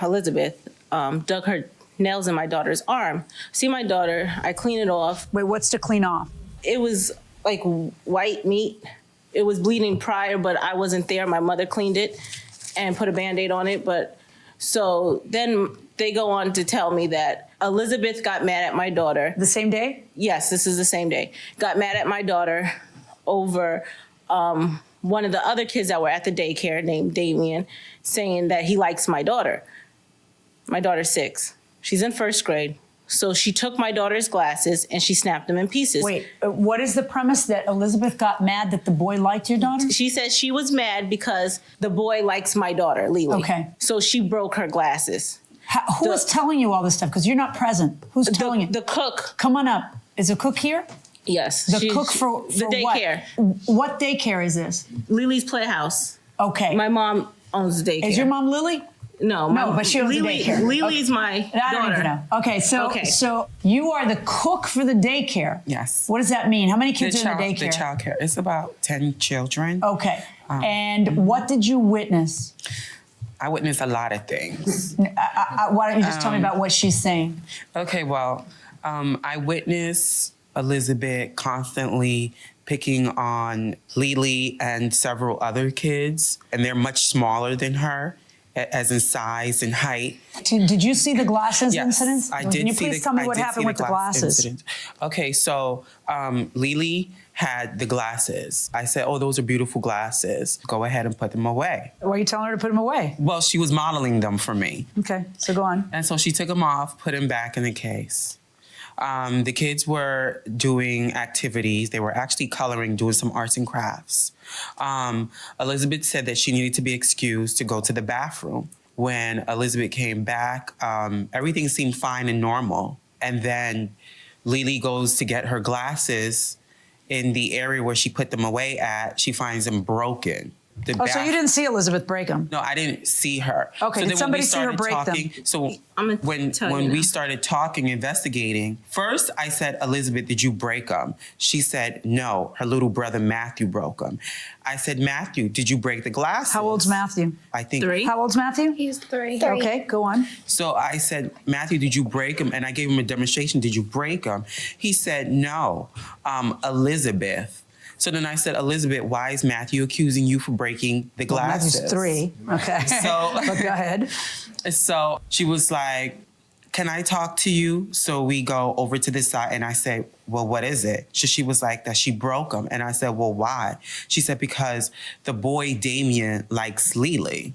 Elizabeth, dug her nails in my daughter's arm. See my daughter, I clean it off. Wait, what's to clean off? It was like white meat. It was bleeding prior, but I wasn't there. My mother cleaned it and put a Band-Aid on it. But so then they go on to tell me that Elizabeth got mad at my daughter. The same day? Yes, this is the same day. Got mad at my daughter over one of the other kids that were at the daycare named Damien, saying that he likes my daughter. My daughter's 6. She's in 1st grade. So she took my daughter's glasses and she snapped them in pieces. Wait, what is the premise that Elizabeth got mad that the boy liked your daughter? She said she was mad because the boy likes my daughter, Lily. Okay. So she broke her glasses. Who is telling you all this stuff? Because you're not present. Who's telling you? The cook. Come on up. Is the cook here? Yes. The cook for the daycare. What daycare is this? Lily's Playhouse. Okay. My mom owns the daycare. Is your mom Lily? No, but she owns Lily, the daycare. Lily's my daughter. I don't even know. Okay, so you are the cook for the daycare. Yes. What does that mean? How many kids are in the daycare? The child care. It's about 10 children. Okay. And what did you witness? I witnessed a lot of things. Why don't you just tell me about what she's saying? Okay, well, I witnessed Elizabeth constantly picking on Lily and several other kids, and they're much smaller than her, as in size and height. Did you see the glasses incidents? I did. Can you please tell me what happened with the glasses? Incident. Okay, so Lily had the glasses. I said, "Oh, those are beautiful glasses. Go ahead and put them away." Why are you telling her to put them away? Well, she was modeling them for me. Okay, so go on. And so she took them off, put them back in the case. The kids were doing activities. They were actually coloring, doing some arts and crafts. Elizabeth said that she needed to be excused to go to the bathroom. When Elizabeth came back, everything seemed fine and normal. And then Lily goes to get her glasses. In the area where she put them away at, she finds them broken. So you didn't see Elizabeth break them? No, I didn't see her. Okay, so did somebody see her break them? So when we started talking, investigating, first I said, "Elizabeth, did you break them?" She said, "No, her little brother Matthew broke them." I said, "Matthew, did you break the glasses?" How old's Matthew? I think 3. How old's Matthew? He's 3. Okay, go on. So I said, "Matthew, did you break them?" And I gave him a demonstration. Did you break them? He said, "No, Elizabeth." So then I said, "Elizabeth, why is Matthew accusing you for breaking the glasses?" Matthew's 3. Okay. So, but go ahead. So she was like, "Can I talk to you?" So we go over to the side and I say, "Well, what is it?" So she was like that she broke them. And I said, "Well, why?" She said, "Because the boy Damien likes Lily."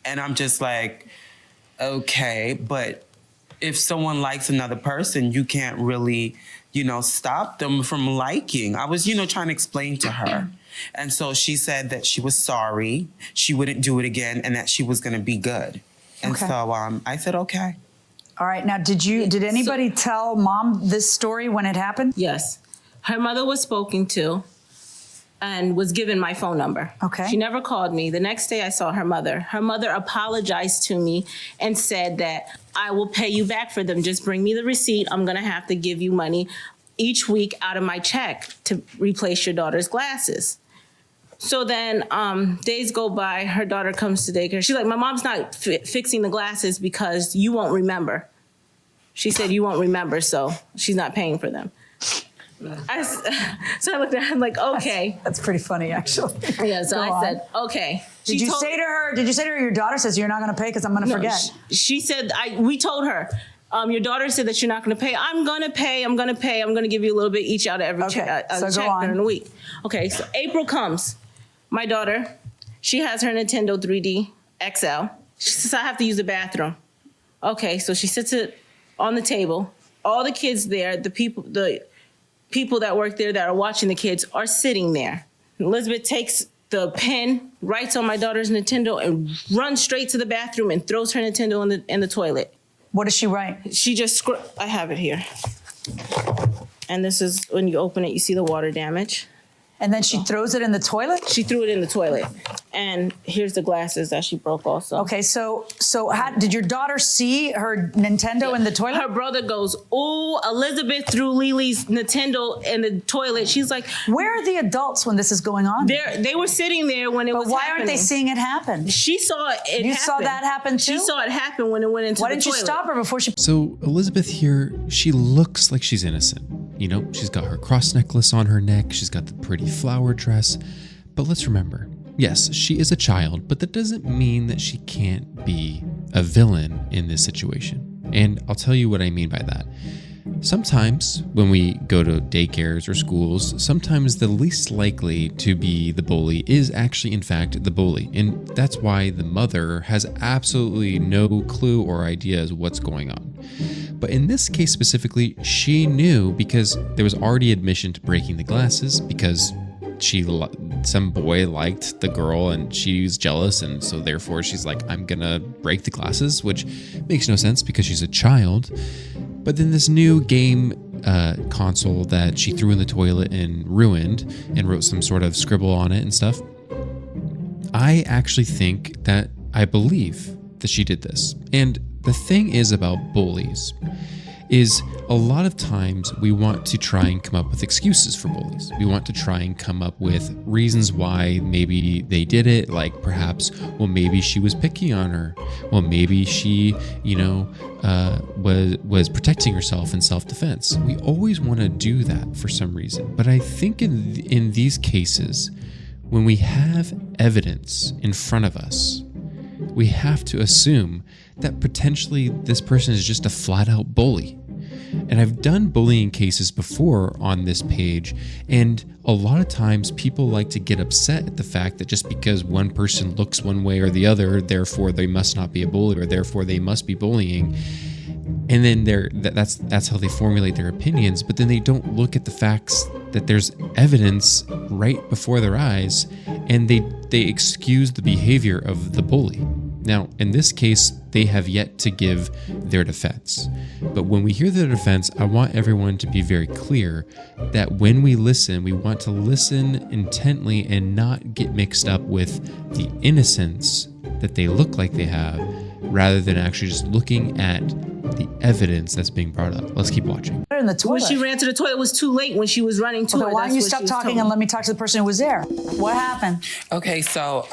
And I'm just like, okay, but if someone likes another person, you can't really, stop them from liking. I was, trying to explain to her. And so she said that she was sorry, she wouldn't do it again, and that she was going to be good. And so I said, okay. All right. Now, did anybody tell Mom this story when it happened? Yes. Her mother was spoken to and was given my phone number. Okay. She never called me. The next day I saw her mother. Her mother apologized to me and said that I will pay you back for them. Just bring me the receipt. I'm going to have to give you money each week out of my check to replace your daughter's glasses. So then days go by, her daughter comes to daycare. She's like, "My mom's not fixing the glasses because you won't remember." She said, "You won't remember, so she's not paying for them." So I looked at her, I'm like, okay. That's pretty funny, actually. Yeah, so I said, okay. Did you say to her, your daughter says you're not going to pay because I'm going to forget? She said, we told her, your daughter said that you're not going to pay. I'm going to pay. I'm going to give you a little bit each out of every check during the week. Okay, so April comes. My daughter, she has her Nintendo 3D XL. She says, "I have to use the bathroom." Okay, so she sits it on the table. All the kids there, the people that work there that are watching the kids are sitting there. Elizabeth takes the pen, writes on my daughter's Nintendo, and runs straight to the bathroom and throws her Nintendo in the toilet. What does she write? She just, I have it here. And this is, when you open it, you see the water damage. And then she throws it in the toilet? She threw it in the toilet. And here's the glasses that she broke also. Okay, so how, did your daughter see her Nintendo in the toilet? Her brother goes, "Oh, Elizabeth threw Lily's Nintendo in the toilet." She's like, where are the adults when this is going on? They were sitting there when it was But why happening. aren't they seeing it happen? She saw it happen. You saw that happen too? She saw it happen when it went into the toilet. Why didn't you stop her before she... So Elizabeth here, she looks like she's innocent. You know, she's got her cross necklace on her neck. She's got the pretty flower dress. But let's remember, yes, she is a child, but that doesn't mean that she can't be a villain in this situation. And I'll tell you what I mean by that. Sometimes when we go to daycares or schools, sometimes the least likely to be the bully is actually in fact the bully. And that's why the mother has absolutely no clue or idea as what's going on. But in this case specifically, she knew because there was already admission to breaking the glasses because some boy liked the girl and she was jealous, and so therefore she's like, I'm gonna break the glasses, which makes no sense because she's a child. But then this new game console that she threw in the toilet and ruined and wrote some sort of scribble on it and stuff, I actually think that I believe that she did this. And the thing is about bullies is a lot of times we want to try and come up with excuses for bullies. We want to try and come up with reasons why maybe they did it, like perhaps, well, maybe she was picking on her. Well, maybe she, was protecting herself in self-defense. We always want to do that for some reason. But I think in these cases, when we have evidence in front of us, we have to assume that potentially this person is just a flat-out bully. And I've done bullying cases before on this page, and a lot of times people like to get upset at the fact that just because one person looks one way or the other, therefore they must not be a bully, or therefore they must be bullying. And then that's how they formulate their opinions, but then they don't look at the facts that there's evidence right before their eyes, and they excuse the behavior of the bully. Now, in this case, they have yet to give their defense. But when we hear their defense, I want everyone to be very clear that when we listen, we want to listen intently and not get mixed up with the innocence that they look like they have, rather than actually just looking at the evidence that's being brought up. Let's keep watching. In the toilet. When she ran to the toilet, it was too late when she was running to her. Why don't you stop talking and let me talk to the person who was there? What happened? Okay, so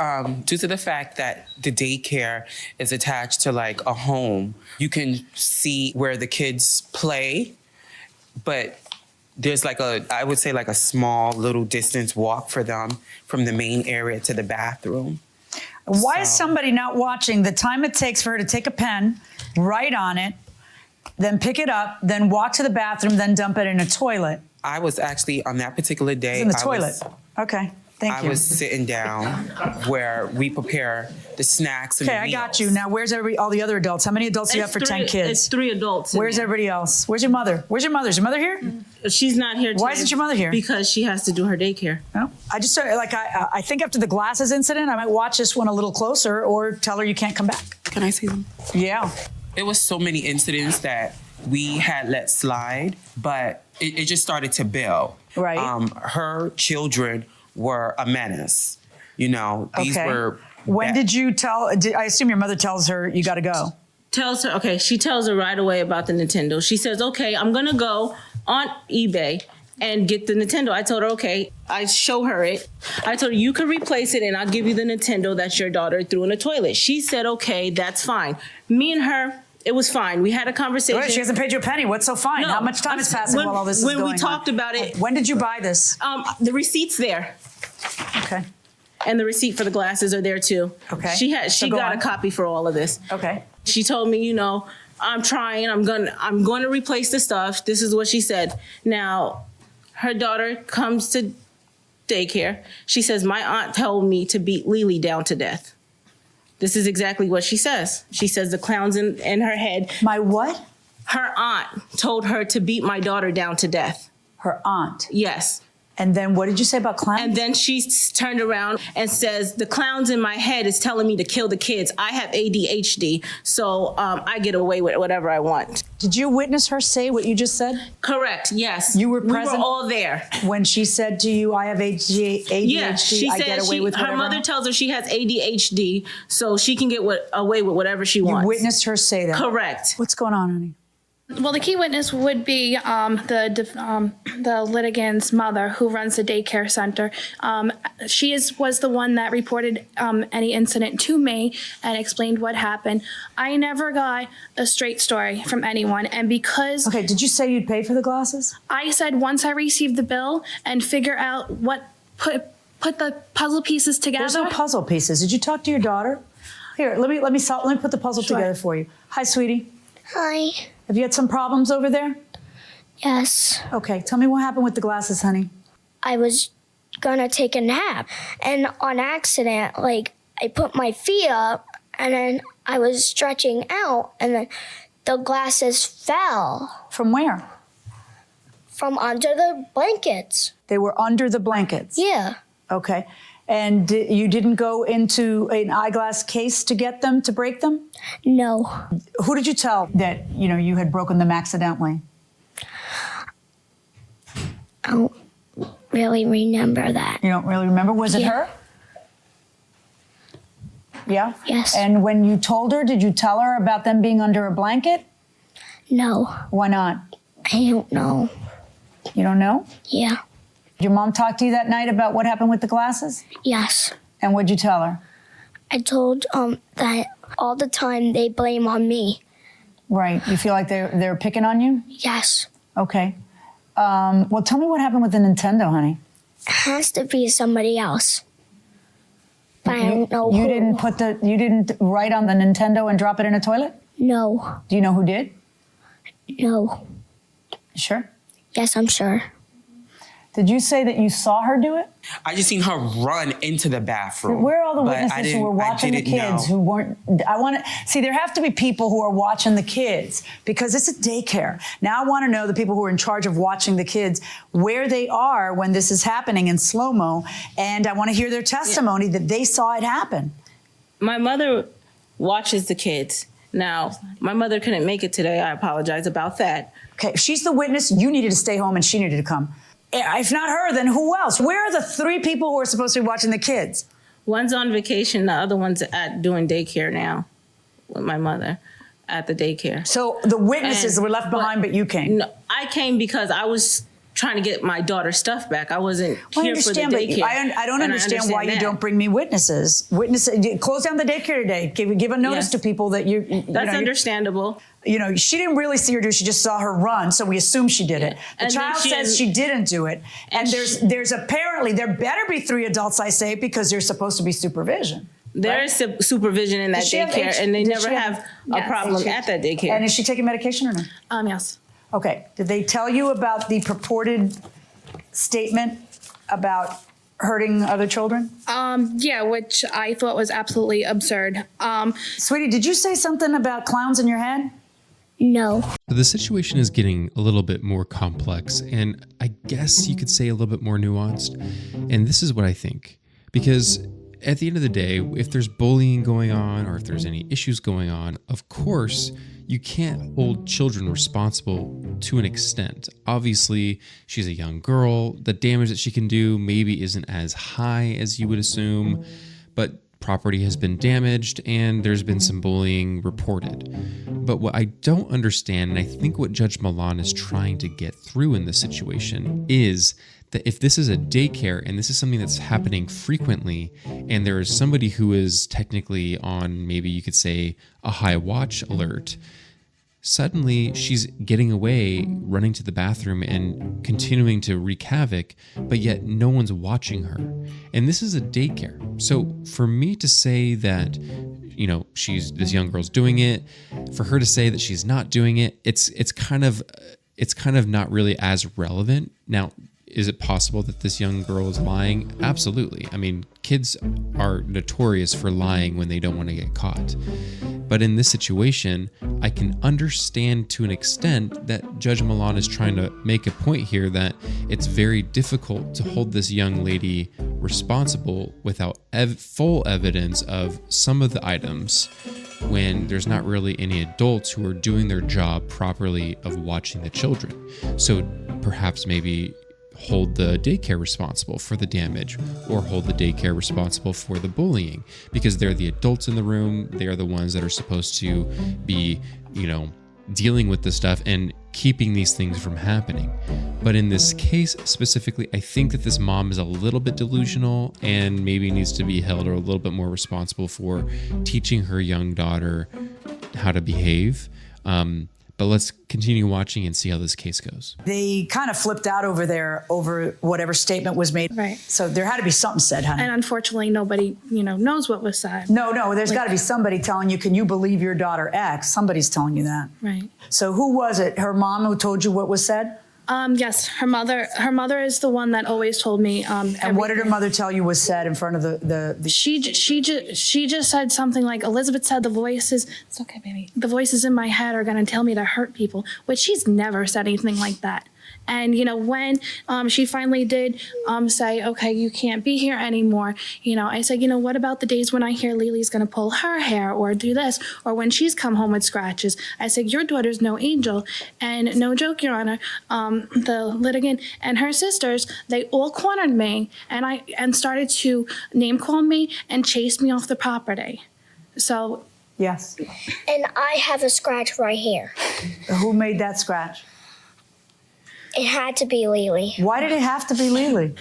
due to the fact that the daycare is attached to like a home, you can see where the kids play, but there's like I would say like a small little distance walk for them from the main area to the bathroom. Why is somebody not watching the time it takes for her to take a pen, write on it, then pick it up, then walk to the bathroom, then dump it in a toilet? I was actually on that particular day. It's in the toilet. Okay, thank you. I was sitting down where we prepare the snacks and Okay, the I got meals. you. Now, where's all the other adults? How many adults do you have for 10 kids? It's 3 adults. Where's everybody else? Where's your mother? Where's your mother? Is your mother here? She's not here today. Why isn't your mother here? Because she has to do her daycare. No. I just I think after the glasses incident, I might watch this one a little closer or tell her you can't come back. Can I see them? Yeah. It was so many incidents that we had let slide, but it just started to build. Right. Her children were a menace. These were. When did you tell? I assume your mother tells her you got to go. Tells her, okay, she tells her right away about the Nintendo. She says, okay, I'm going to go on eBay and get the Nintendo. I told her, okay, I show her it. I told her, you can replace it and I'll give you the Nintendo that your daughter threw in the toilet. She said, okay, that's fine. Me and her, it was fine. We had a conversation. Wait, she hasn't paid you a penny. What's so fine? No, How much time is passing while all this is going on? When we talked about it. When did you buy this? The receipt's there. Okay. And the receipt for the glasses are there too. Okay. She got a copy for all of this. Okay. She told me, I'm trying. I'm going to replace the stuff. This is what she said. Now, her daughter comes to daycare. She says, my aunt told me to beat Lily down to death. This is exactly what she says. She says the clown's in her head. My what? Her aunt told her to beat my daughter down to death. Her aunt. Yes. And then what did you say about clowns? And then she turned around and says, the clowns in my head is telling me to kill the kids. I have ADHD, so I get away with whatever I want. Did you witness her say what you just said? Correct, yes. You were present? We were all there. When she said to you, I have ADHD, Yeah, she I said get away with whatever? her mother tells her she has ADHD, so she can get away with whatever she wants. You witnessed her say that? Correct. What's going on, honey? Well, the key witness would be the litigant's mother, who runs the daycare center. She was the one that reported any incident to me and explained what happened. I never got a straight story from anyone, and because Okay, did you say you'd pay for the glasses? I said once I receive the bill and figure out what put the puzzle pieces together. There's no puzzle pieces. Did you talk to your daughter? Here, let me put the puzzle together for you. Hi, sweetie. Hi. Have you had some problems over there? Yes. Okay, tell me what happened with the glasses, honey. I was gonna take a nap, and on accident, like, I put my feet up, and then I was stretching out, and then the glasses fell From where? from under the blankets. They were under the blankets. Yeah. Okay. And you didn't go into an eyeglass case to get them, to break them? No. Who did you tell that, you had broken them accidentally? I don't really remember that. You don't really remember? Was it Yeah. her? Yeah? Yes. And when you told her, did you tell her about them being under a blanket? No. Why not? I don't know. You don't know? Yeah. Did your mom talk to you that night about what happened with the glasses? Yes. And what'd you tell her? I told that all the time they blame on me. Right. You feel like they're picking on you? Yes. Okay. Well, tell me what happened with the Nintendo, honey. It has to be somebody else. But I don't know You who. you didn't write on the Nintendo and drop it in a toilet? No. Do you know who did? No. You sure? Yes, I'm sure. Did you say that you saw her do it? I just seen her run into the bathroom. Where are all the but I witnesses who were didn't- I watching the didn't kids know. who weren't? I want to see. There have to be people who are watching the kids because it's a daycare. Now I want to know the people who are in charge of watching the kids, where they are when this is happening in slow mo, and I want to hear their testimony that they saw it happen. My mother watches the kids. Now, my mother couldn't make it today. I apologize about that. Okay, if she's the witness, you needed to stay home and she needed to come. If not her, then who else? Where are the three people who are supposed to be watching the kids? One's on vacation, the other one's doing daycare now with my mother at the daycare. So the witnesses were left behind, but you came. No, I came because I was trying to get my daughter's stuff back. I wasn't Well, I here for the understand, but daycare. I don't and understand why you that. don't bring me witnesses. Close down the daycare today. Give a notice Yes. to people that you That's understandable. She didn't really see her do it. She just saw her run, so we assume she did it. The And then child she says didn't- she didn't do it. And there's apparently, there better be 3 adults, I say, because there's supposed to be supervision. There is supervision in that Does she have daycare, and they does never she have a Yes. problem at that daycare. And is she taking medication or no? Yes. Okay. Did they tell you about the purported statement about hurting other children? Yeah, which I thought was absolutely absurd. Sweetie, did you say something about clowns in your head? No. So the situation is getting a little bit more complex, and I guess you could say a little bit more nuanced. And this is what I think. Because at the end of the day, if there's bullying going on or if there's any issues going on, of course, you can't hold children responsible to an extent. Obviously, she's a young girl. The damage that she can do maybe isn't as high as you would assume, but property has been damaged and there's been some bullying reported. But what I don't understand, and I think what Judge Milan is trying to get through in this situation, is that if this is a daycare and this is something that's happening frequently, and there is somebody who is technically on, maybe you could say, a high watch alert, suddenly she's getting away, running to the bathroom and continuing to wreak havoc, but yet no one's watching her. And this is a daycare. So for me to say that, this young girl's doing it, for her to say that she's not doing it, it's kind of not really as relevant. Now, is it possible that this young girl is lying? Absolutely. I mean, kids are notorious for lying when they don't want to get caught. But in this situation, I can understand to an extent that Judge Milan is trying to make a point here that it's very difficult to hold this young lady responsible without full evidence of some of the items when there's not really any adults who are doing their job properly of watching the children. So perhaps maybe hold the daycare responsible for the damage, or hold the daycare responsible for the bullying, because they're the adults in the room. They are the ones that are supposed to be, dealing with this stuff and keeping these things from happening. But in this case specifically, I think that this mom is a little bit delusional and maybe needs to be held or a little bit more responsible for teaching her young daughter how to behave. But let's continue watching and see how this case goes. They kind of flipped out over there over whatever statement was made. Right. So there had to be something said, honey. And unfortunately, nobody, knows what was said. No, there's got to be somebody telling you, can you believe your daughter X? Somebody's telling you that. Right. So who was it? Her mom who told you what was said? Yes, her mother. Her mother is the one that always told me. And what did her mother tell you was said in front of the She just said something like, Elizabeth said the voices. It's okay, baby. The voices in my head are going to tell me to hurt people, which she's never said anything like that. And when she finally did say, okay, you can't be here anymore, I said, what about the days when I hear Lily's going to pull her hair or do this, or when she's come home with scratches? I said, your daughter's no angel. And no joke, Your Honor, the litigant and her sisters, they all cornered me and started to name call me and chase me off the property. So. Yes. And I have a scratch right here. Who made that scratch? It had to be Lily. Why did it have to be Lily?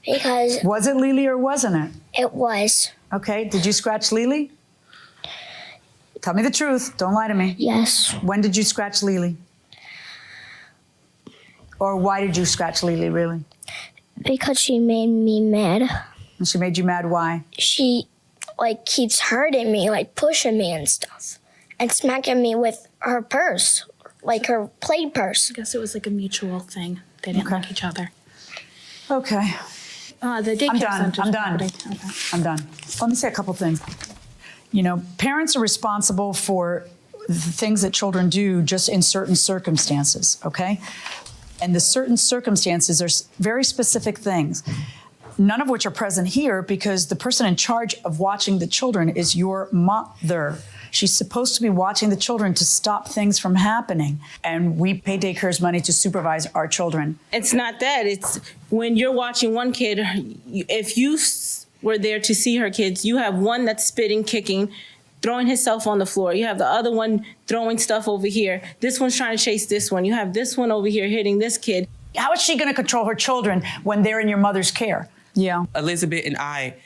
Because Was it Lily or wasn't it? it was. Okay, did you scratch Lily? Tell me the truth. Don't lie to me. Yes. When did you scratch Lily? Or why did you scratch Lily, really? Because she made me mad. And she made you mad, why? She keeps hurting me, pushing me and stuff. And smacking me with her purse. Her play purse. I guess it was a mutual thing. They didn't like each other. Okay. The daycare I'm done. Okay. I'm done. Let me say a couple things. Parents are responsible for the things that children do just in certain circumstances, okay? And the certain circumstances are very specific things, none of which are present here because the person in charge of watching the children is your mother. She's supposed to be watching the children to stop things from happening. And we pay daycare's money to supervise our children. It's not that. It's when you're watching one kid, if you were there to see her kids, you have one that's spitting, kicking, throwing himself on the floor. You have the other one throwing stuff over here. This one's trying to chase this one. You have this one over here hitting this kid. How is she going to control her children when they're in your mother's care? Yeah. Elizabeth and I,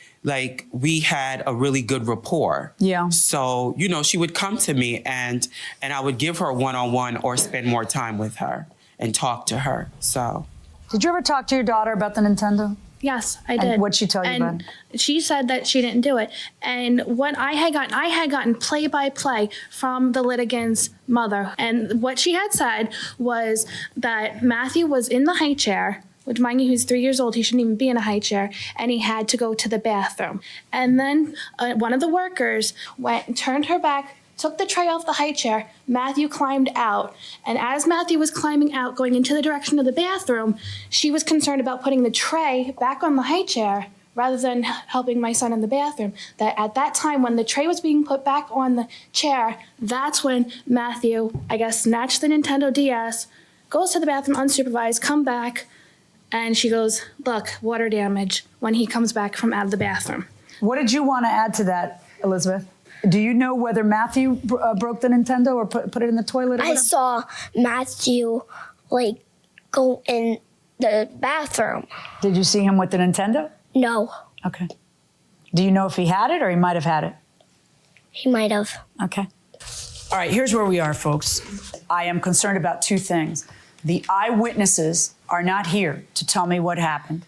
we had a really good rapport. Yeah. So, she would come to me and I would give her one-on-one or spend more time with her and talk to her. So. Did you ever talk to your daughter about the Nintendo? Yes, I did. And what'd she tell you about it? She said that she didn't do it. And what I had gotten play-by-play from the litigant's mother. And what she had said was that Matthew was in the high chair, which, mind you, he's 3 years old. He shouldn't even be in a high chair. And he had to go to the bathroom. And then one of the workers went and turned her back, took the tray off the high chair. Matthew climbed out. And as Matthew was climbing out, going into the direction of the bathroom, she was concerned about putting the tray back on the high chair rather than helping my son in the bathroom. That at that time, when the tray was being put back on the chair, that's when Matthew, I guess, snatched the Nintendo DS, goes to the bathroom unsupervised, come back, and she goes, look, water damage, when he comes back from out of the bathroom. What did you want to add to that, Elizabeth? Do you know whether Matthew broke the Nintendo or put it in the toilet or whatever? I saw Matthew, go in the bathroom. Did you see him with the Nintendo? No, Okay. Do you know if he had it or he might have had it? he might have. Okay. All right, here's where we are, folks. I am concerned about two things. The eyewitnesses are not here to tell me what happened.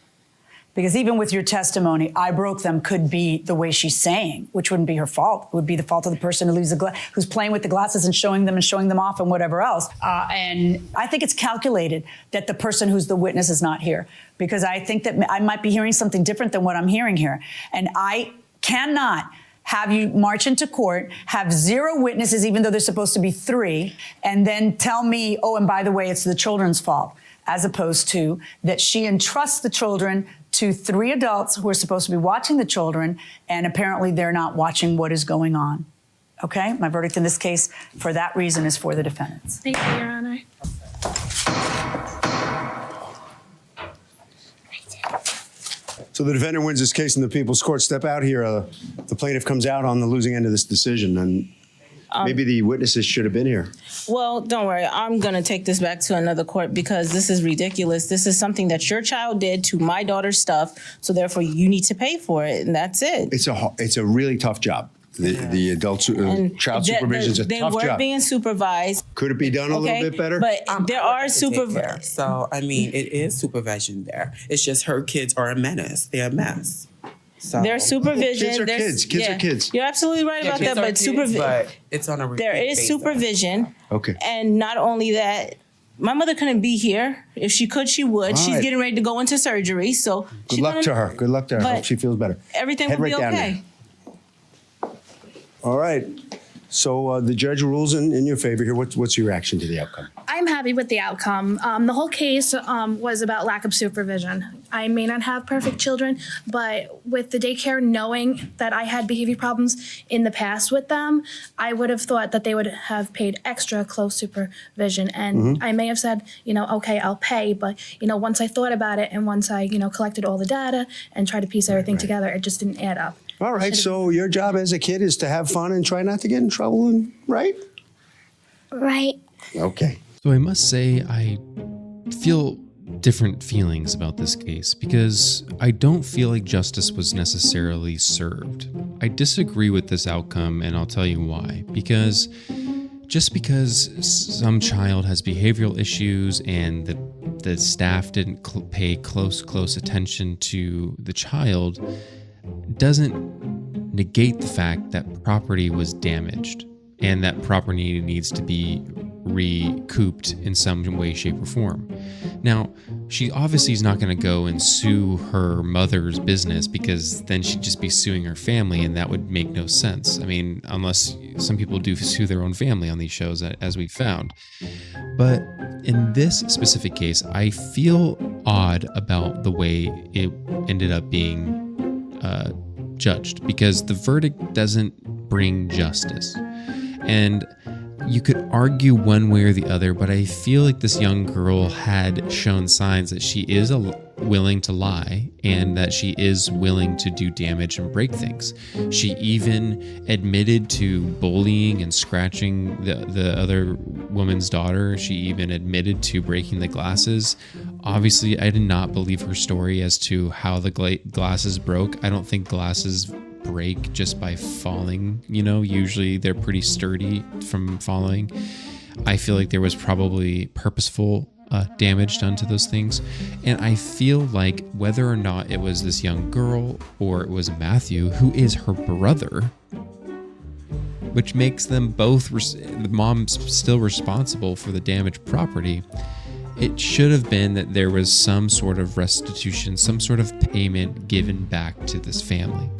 Because even with your testimony, I broke them could be the way she's saying, which wouldn't be her fault. It would be the fault of the person who leaves who's playing with the glasses and showing them off and whatever else. And I think it's calculated that the person who's the witness is not here, because I think that I might be hearing something different than what I'm hearing here. And I cannot have you march into court, have 0 witnesses, even though there's supposed to be 3, and then tell me, oh, and by the way, it's the children's fault, as opposed to that she entrusts the children to 3 adults who are supposed to be watching the children, and apparently they're not watching what is going on. Okay? My verdict in this case, for that reason, is for the defendants. Thank you, Your Honor. So the defendant wins this case in the People's Court. Step out here. The plaintiff comes out on the losing end of this decision, and maybe the witnesses should have been here. Well, don't worry. I'm going to take this back to another court because this is ridiculous. This is something that your child did to my daughter's stuff, so therefore you need to pay for it, and that's it. It's a really tough job. The adult child supervision is a tough job. They were being supervised. Could it be done a little bit better? But there are Daycare. So, I mean, it is supervision there. It's just her kids are a menace. They're a mess. So there's supervision. Kids are kids. Kids are kids. You're absolutely right about that. But it's on a repeat there is basis. Supervision. Okay. And not only that, my mother couldn't be here. If she could, she would. All She's right. getting ready to go into surgery. So Good luck to her. Good luck to her. But Hope she feels better. Everything Head will be right down okay. there. All right. So the judge rules in your favor here. What's your reaction to the outcome? I'm happy with the outcome. The whole case was about lack of supervision. I may not have perfect children, but with the daycare knowing that I had behavior problems in the past with them, I would have thought that they would have paid extra close supervision. And I may have said, okay, I'll pay. But, once I thought about it and once I, collected all the data and tried to piece everything together, it just didn't add up. All right. So your job as a kid is to have fun and try not to get in trouble, right? Right. Okay. So I must say I feel different feelings about this case because I don't feel like justice was necessarily served. I disagree with this outcome, and I'll tell you why. Because just because some child has behavioral issues and the staff didn't pay close attention to the child doesn't negate the fact that property was damaged and that property needs to be recouped in some way, shape, or form. Now, she obviously is not going to go and sue her mother's business because then she'd just be suing her family, and that would make no sense. I mean, unless some people do sue their own family on these shows, as we've found. But in this specific case, I feel odd about the way it ended up being judged because the verdict doesn't bring justice. And you could argue one way or the other, but I feel like this young girl had shown signs that she is willing to lie and that she is willing to do damage and break things. She even admitted to bullying and scratching the other woman's daughter. She even admitted to breaking the glasses. Obviously, I did not believe her story as to how the glasses broke. I don't think glasses break just by falling. Usually they're pretty sturdy from falling. I feel like there was probably purposeful damage done to those things. And I feel like whether or not it was this young girl or it was Matthew, who is her brother, which makes them both, the mom's still responsible for the damaged property, it should have been that there was some sort of restitution, some sort of payment given back to this family.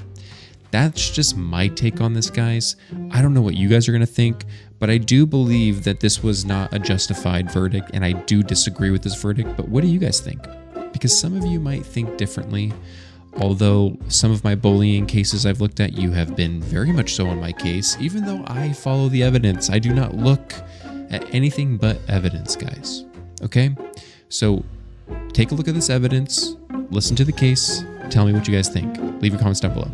That's just my take on this, guys. I don't know what you guys are going to think, but I do believe that this was not a justified verdict, and I do disagree with this verdict. But what do you guys think? Because some of you might think differently. Although some of my bullying cases I've looked at, you have been very much so on my case, even though I follow the evidence. I do not look at anything but evidence, guys. Okay? So take a look at this evidence, listen to the case, tell me what you guys think. Leave your comments down below.